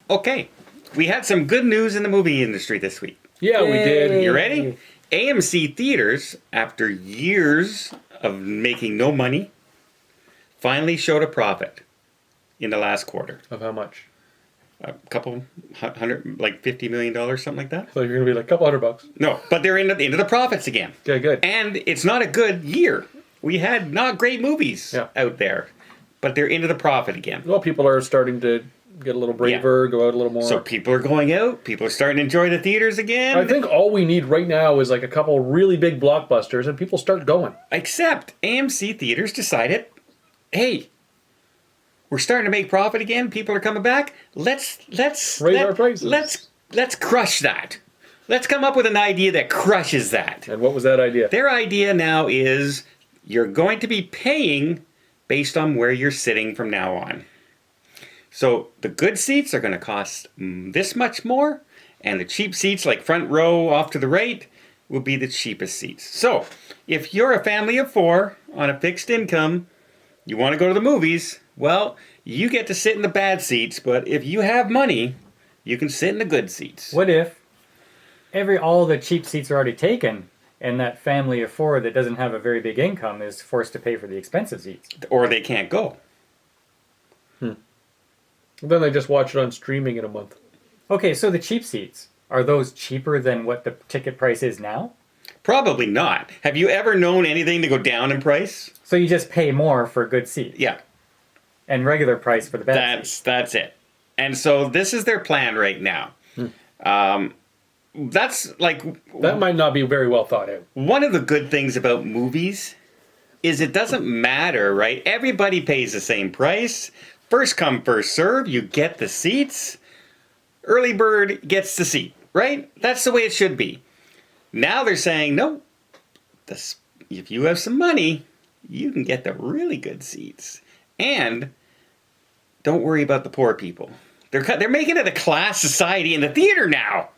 Okay, we had some good news in the movie industry this week. Yeah, we did. You ready? AMC theaters, after years of making no money, finally showed a profit in the last quarter. Of how much? A couple hundred, like $50 million, something like that. So you're gonna be like a couple $100. No, but they're into the profits again. Okay, good. And it's not a good year. We had not great movies out there, but they're into the profit again. Well, people are starting to get a little braver, go out a little more. So people are going out. People are starting to enjoy the theaters again. I think all we need right now is like a couple really big blockbusters, and people start going. Except AMC theaters decided, hey, we're starting to make profit again. People are coming back. Let's raise our prices. Let's crush that. Let's come up with an idea that crushes that. And what was that idea? Their idea now is you're going to be paying based on where you're sitting from now on. So the good seats are going to cost this much more, and the cheap seats, like front row off to the right, will be the cheapest seats. So if you're a family of 4 on a fixed income, you want to go to the movies, well, you get to sit in the bad seats, but if you have money, you can sit in the good seats. What if all the cheap seats are already taken, and that family of 4 that doesn't have a very big income is forced to pay for the expensive seats? Or they can't go. Then they just watch it on streaming in a month. Okay, so the cheap seats, are those cheaper than what the ticket price is now? Probably not. Have you ever known anything to go down in price? So you just pay more for a good seat? Yeah. And regular price for the bad seats? That's it. And so this is their plan right now. That's like... That might not be very well thought out. One of the good things about movies is it doesn't matter, right? Everybody pays the same price. First come, first serve. You get the seats. Early bird gets the seat, right? That's the way it should be. Now they're saying, no, if you have some money, you can get the really good seats. And don't worry about the poor people. They're making it a class society in the theater now.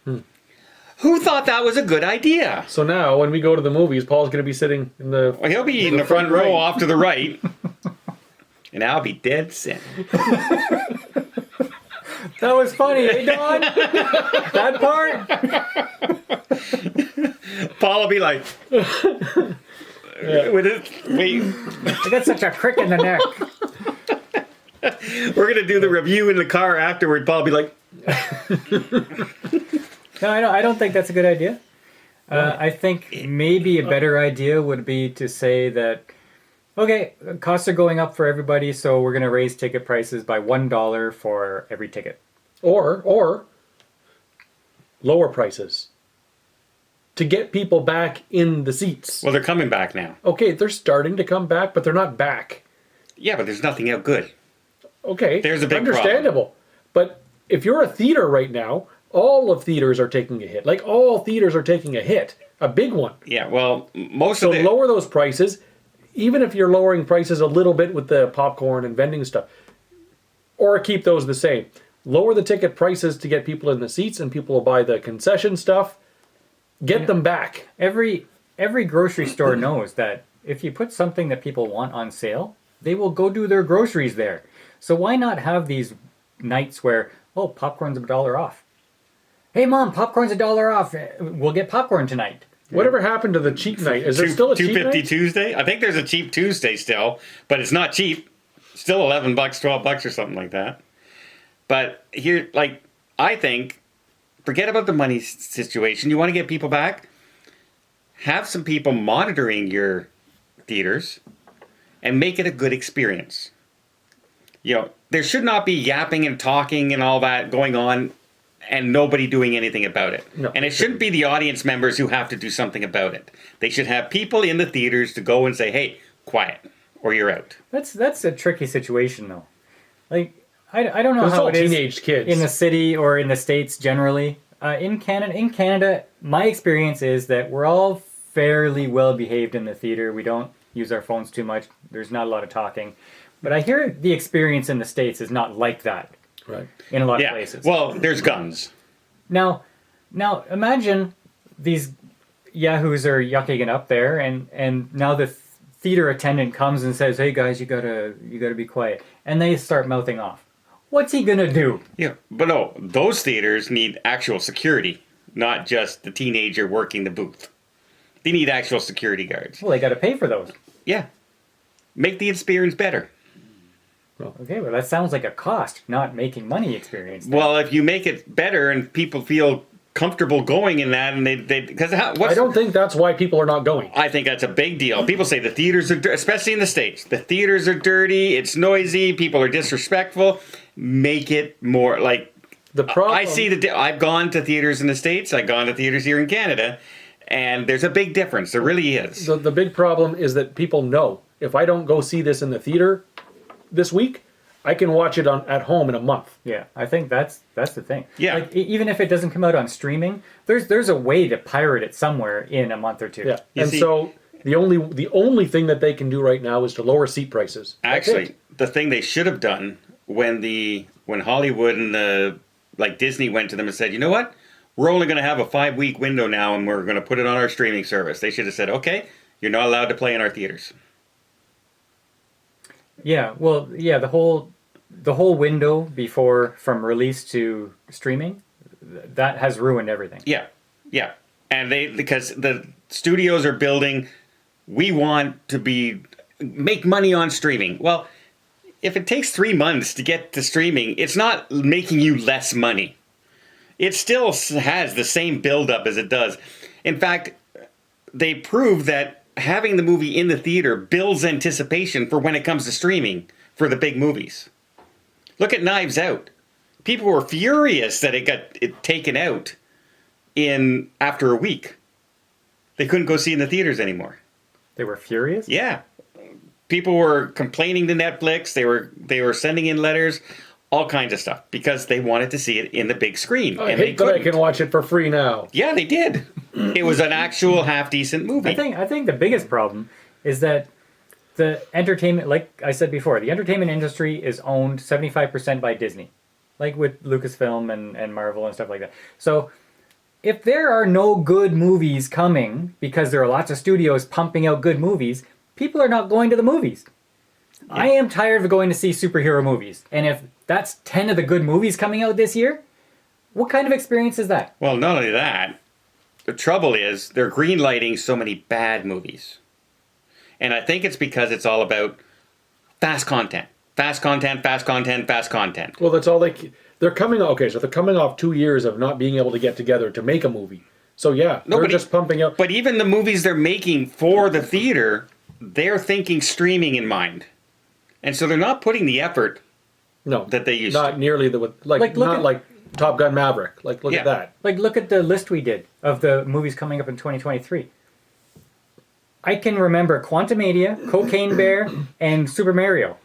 Who thought that was a good idea? So now, when we go to the movies, Paul's going to be sitting in the... Well, he'll be in the front row off to the right. And I'll be dead center. That was funny, eh, Don? That part? Paul will be like... With his, wait. I got such a crick in the neck. We're going to do the review in the car afterward. Paul will be like... No, I don't think that's a good idea. I think maybe a better idea would be to say that, okay, costs are going up for everybody, so we're going to raise ticket prices by $1 for every ticket. Or lower prices. To get people back in the seats. Well, they're coming back now. Okay, they're starting to come back, but they're not back. Yeah, but there's nothing out good. Okay, there's a big understandable. But if you're a theater right now, all of theaters are taking a hit. Like, all theaters are taking a hit. A big one. Yeah, well, So lower those prices, even if you're lowering prices a little bit with the popcorn and vending stuff. Or keep those the same. Lower the ticket prices to get people in the seats, and people will buy the concession stuff. Get them back. Every grocery store knows that if you put something that people want on sale, they will go do their groceries there. So why not have these nights where, oh, popcorn's $1 off. Hey, Mom, popcorn's $1 off. We'll get popcorn tonight. Whatever happened to the cheap night? Is there still a cheap night? $2.50 Tuesday? I think there's a cheap Tuesday still, but it's not cheap. Still $11, $12 or something like that. But here, like, I think, forget about the money situation. You want to get people back? Have some people monitoring your theaters and make it a good experience. You know, there should not be yapping and talking and all that going on and nobody doing anything about it. No, and it shouldn't be the audience members who have to do something about it. They should have people in the theaters to go and say, hey, quiet, or you're out. That's a tricky situation, though. Like, I don't know Those how all it is teenage kids. in the city or in the States generally. In Canada, my experience is that we're all fairly well behaved in the theater. We don't use our phones too much. There's not a lot of talking. But I hear the experience in the States is not like that. Right. In a lot of places. Well, there's guns. Now imagine these yahoos are yucking it up there, and now the theater attendant comes and says, "Hey guys, you gotta be quiet," and they start mouthing off. What's he gonna do? Yeah, but no, those theaters need actual security, not just the teenager working the booth. They need actual security guards. Well, they got to pay for those. Yeah. Make the experience better. Okay, well, that sounds like a cost, not making money experience. then. Well, if you make it better and people feel comfortable going in that, and they because I don't think that's why people are not going. I think that's a big deal. People say the theaters are, especially in the States, the theaters are dirty, it's noisy, people are disrespectful. Make it more like The problem, I see I've gone to theaters in the States, I've gone to theaters here in Canada, and there's a big difference. There really is. the big problem is that people know if I don't go see this in the theater this week, I can watch it at home in a month. Yeah, I think that's the thing. Yeah. Like, even if it doesn't come out on streaming, there's a way to pirate it somewhere in a month or two. Yeah, You and see- so the only thing that they can do right now is to lower seat prices. That's Actually, it. the thing they should have done when Hollywood and like Disney went to them and said, you know what, we're only going to have a 5-week window now, and we're going to put it on our streaming service. They should have said, okay, you're not allowed to play in our theaters. Yeah, well, yeah, the whole window before from release to streaming, that has ruined everything. Yeah, yeah, and because the studios are building, we want to make money on streaming. Well, if it takes 3 months to get to streaming, it's not making you less money. It still has the same buildup as it does. In fact, they prove that having the movie in the theater builds anticipation for when it comes to streaming for the big movies. Look at Knives Out. People were furious that it got taken out after a week. They couldn't go see in the theaters anymore. They were furious. Yeah. People were complaining to Netflix. They were sending in letters, all kinds of stuff, because they wanted to see it in the big screen. I and they hate that I couldn't. can watch it for free now. Yeah, they did. It was an actual half-decent movie. I think the biggest problem is that the entertainment, like I said before, the entertainment industry is owned 75% by Disney, like with Lucasfilm and Marvel and stuff like that. So if there are no good movies coming because there are lots of studios pumping out good movies, people are not going to the movies. Yeah. I am tired of going to see superhero movies. And if that's 10 of the good movies coming out this year, what kind of experience is that? Well, not only that, the trouble is they're greenlighting so many bad movies. And I think it's because it's all about fast content. Fast content, fast content, fast content. Well, that's all they're coming. Okay, so they're coming off 2 years of not being able to get together to make a movie. So yeah, they're just pumping out. But even the movies they're making for the theater, they're thinking streaming in mind. And so they're not putting the effort that they used not to. nearly like Top Gun Maverick. Like look Yeah. at that. Like, look at the list we did of the movies coming up in 2023. I can remember Quantumania, Cocaine Bear, and Super Mario.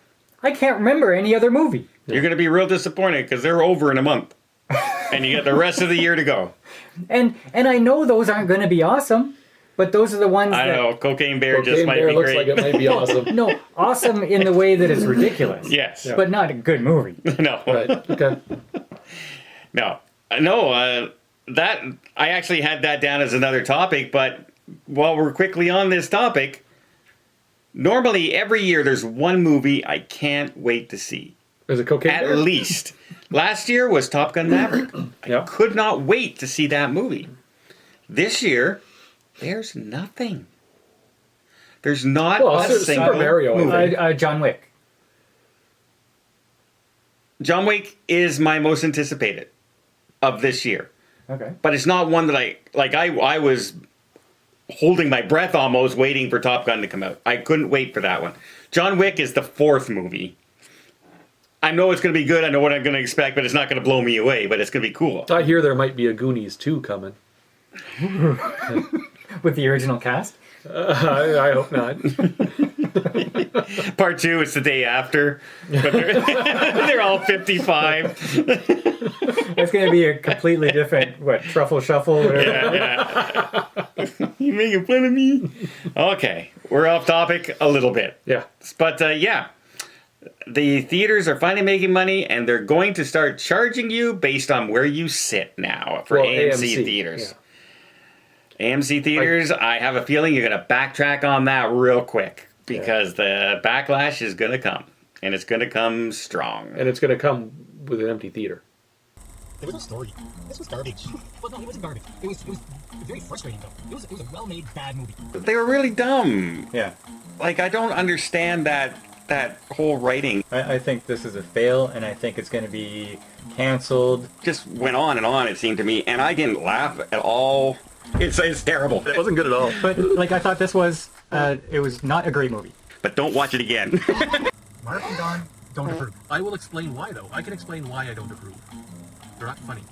I can't remember any other movie. You're going to be real disappointed because they're over in a month. And you got the rest of the year to go. And I know those aren't going to be awesome, but those are the ones I that... know, Cocaine Bear just Cocaine might Bear be looks great. like it might be awesome. No, awesome in the way that it's ridiculous. Yes. But not a good movie. No. Right. Okay. No. That I actually had that down as another topic, but while we're quickly on this topic, normally every year there's one movie I can't wait to see. Is it Cocaine At Bear? least. Last year was Top Gun Maverick. Yeah. I could not wait to see that movie. This year, there's nothing. There's not a Super single Mario, I movie. think. John Wick. John Wick is my most anticipated of this year. Okay. But it's not one that I was holding my breath almost waiting for Top Gun to come out. I couldn't wait for that one. John Wick is the fourth movie. I know it's going to be good. I know what I'm going to expect, but it's not going to blow me away, but it's going to be cool. I hear there might be a Goonies 2 coming. With the original cast. I hope not. Part 2, it's the day after. But they're all 55. It's going to be a completely different, Truffle Shuffle? Whatever. Yeah. You making fun of me? Okay, we're off topic a little bit. Yeah. But yeah, the theaters are finally making money, and they're going to start charging you based on where you sit now for AMC theaters. Yeah. AMC theaters, I have a feeling you're going to backtrack on that real quick because the backlash is going to come, and it's going to come strong. And it's going to come with an empty theater. There was no story. This was garbage. Well, no, it wasn't garbage. It was very frustrating though. It was a well-made bad movie. They were really dumb. Yeah. Like, I don't understand that whole writing. I think this is a fail, and I think it's going to be canceled. Just went on and on, it seemed to me, and I didn't laugh at all. It's terrible. It wasn't good at all. But like I thought this was, it was not a great movie. But don't watch it again. Mark and Don don't approve. I will explain why though. I can explain why I don't approve. They're not funny.